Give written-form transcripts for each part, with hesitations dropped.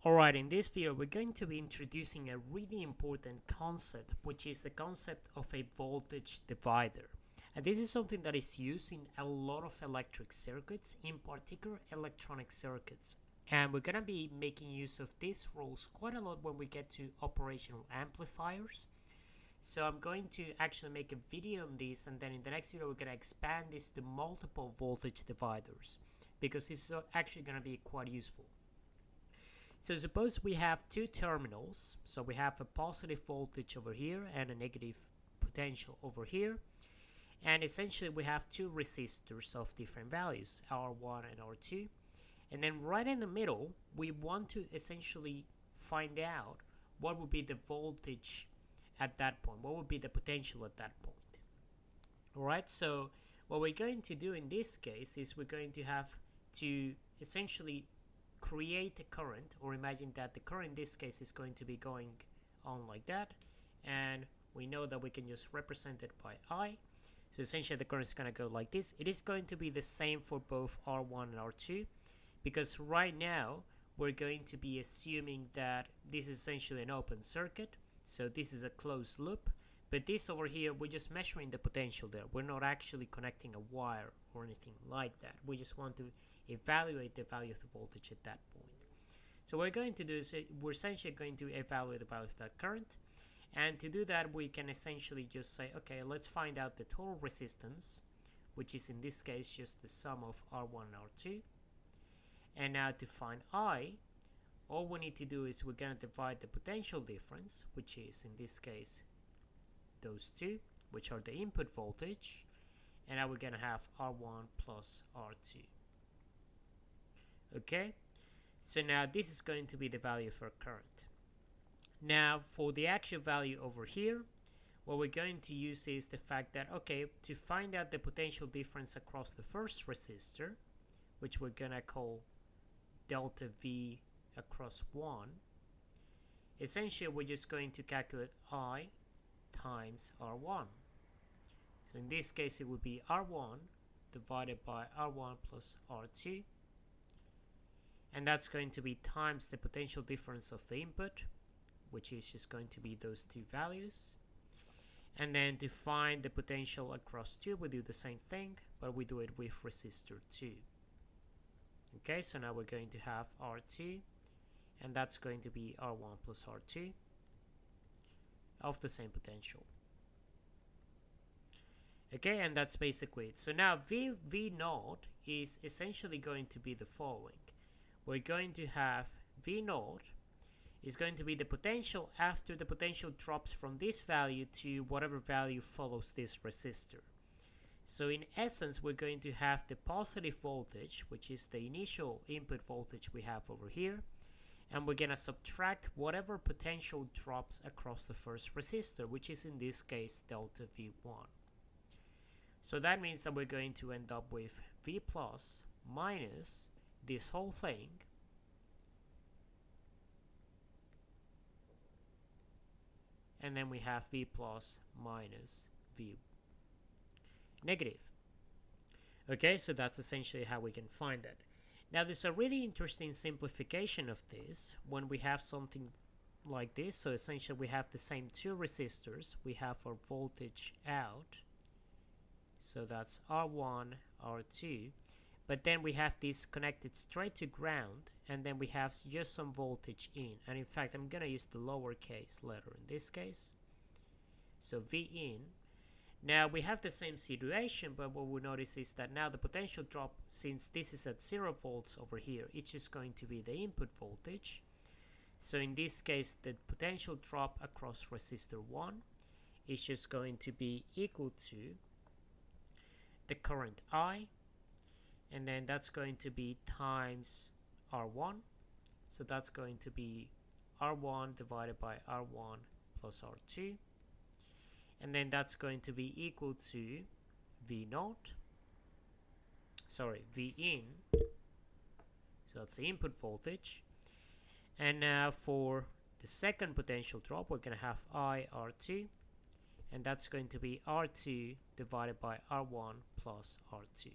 Alright, in this video we're going to be introducing a really important concept, which is the concept of a voltage divider. And this is something that is used in a lot of electric circuits, in particular electronic circuits. And we're going to be making use of these rules quite a lot when we get to operational amplifiers. So I'm going to actually make a video on this, and then in the next video we're going to expand this to multiple voltage dividers, because it's actually going to be quite useful. So suppose we have two terminals, so we have a positive voltage over here and a negative potential over here, and essentially we have two resistors of different values, R1 and R2, and then right in the middle we want to essentially find out what would be the voltage at that point, what would be the potential at that point. Alright, so what we're going to do in this case is we're going to have to essentially create a current, or imagine that the current in this case is going to be going on like that, and we know that we can just represent it by I. So essentially the current is going to go like this. It is going to be the same for both R1 and R2, because right now we're going to be assuming that this is essentially an open circuit, so this is a closed loop, but this over here we're just measuring the potential there. We're not actually connecting a wire or anything like that. We just want to evaluate the value of the voltage at that point. So what we're going to do is we're essentially going to evaluate the value of that current, and to do that we can essentially just say, okay, let's find out the total resistance, which is in this case just the sum of R1 and R2. And now to find I, all we need to do is we're going to divide the potential difference, which is in this case those two, which are the input voltage, and now we're going to have R1 plus R2. Okay, so now this is going to be the value for current. Now for the actual value over here, what we're going to use is the fact that, okay, to find out the potential difference across the first resistor, which we're gonna call delta V across 1, essentially we're just going to calculate I times R1. So in this case it would be R1 divided by R1 plus R2, and that's going to be times the potential difference of the input, which is just going to be those two values. And then to find the potential across 2, we do the same thing, but we do it with resistor 2. Okay, so now we're going to have R2, and that's going to be R1 plus R2 of the same potential. Okay, and that's basically it. So now V naught is essentially going to be the following. We're going to have V naught is going to be the potential after the potential drops from this value to whatever value follows this resistor. So in essence, we're going to have the positive voltage, which is the initial input voltage we have over here, and we're going to subtract whatever potential drops across the first resistor, which is in this case delta V1. So that means that we're going to end up with V plus minus this whole thing and then we have V plus minus V negative. Okay, so that's essentially how we can find it. Now there's a really interesting simplification of this when we have something like this. So essentially we have the same two resistors. We have our voltage out, so that's R1, R2, but then we have this connected straight to ground, and then we have just some voltage in, and in fact I'm gonna use the lowercase letter in this case, so V in. Now we have the same situation, but what we notice is that now the potential drop, since this is at 0 volts over here, it's just going to be the input voltage. So in this case the potential drop across resistor 1 is just going to be equal to the current I, and then that's going to be times R1, so that's going to be R1 divided by R1 plus R2, and then that's going to be equal to V naught, sorry, V in, so that's the input voltage. And now for the second potential drop, we're going to have I R2, and that's going to be R2 divided by R1 plus R2,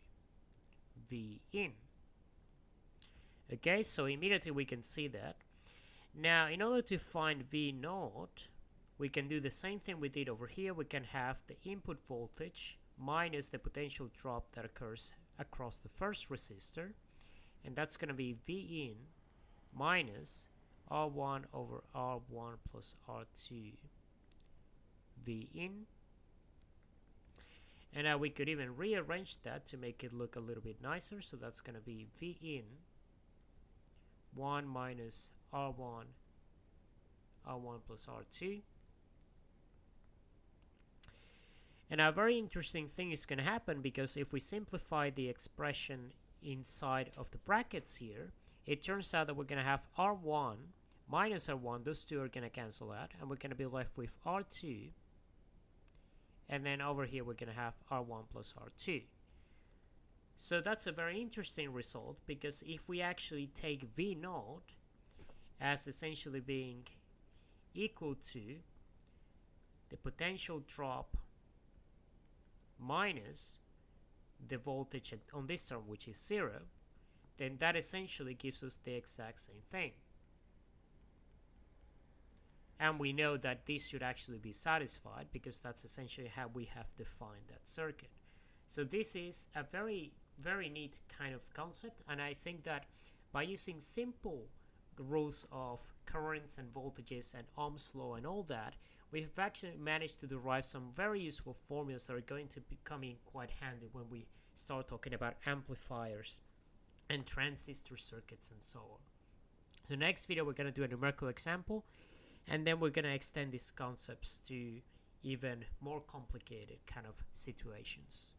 V in. Okay, so immediately we can see that Now, in order to find V naught, we can do the same thing we did over here. We can have the input voltage minus the potential drop that occurs across the first resistor, and that's going to be V in minus R1 over R1 plus R2 V in. And now we could even rearrange that to make it look a little bit nicer. So that's going to be V in 1 minus R1 plus R2. And a very interesting thing is going to happen, because if we simplify the expression inside of the brackets here, it turns out that we're going to have R1 minus R1. Those two are going to cancel out, and we're going to be left with R2. And then over here we're going to have R1 plus R2. So that's a very interesting result, because if we actually take V naught as essentially being equal to the potential drop minus the voltage on this term, which is 0, then that essentially gives us the exact same thing. And we know that this should actually be satisfied, because that's essentially how we have defined that circuit. So this is a very, very neat kind of concept, and I think that by using simple rules of currents and voltages and Ohm's law and all that, we've actually managed to derive some very useful formulas that are going to come in quite handy when we start talking about amplifiers and transistor circuits and so on. The next video we're going to do a numerical example, and then we're going to extend these concepts to even more complicated kind of situations.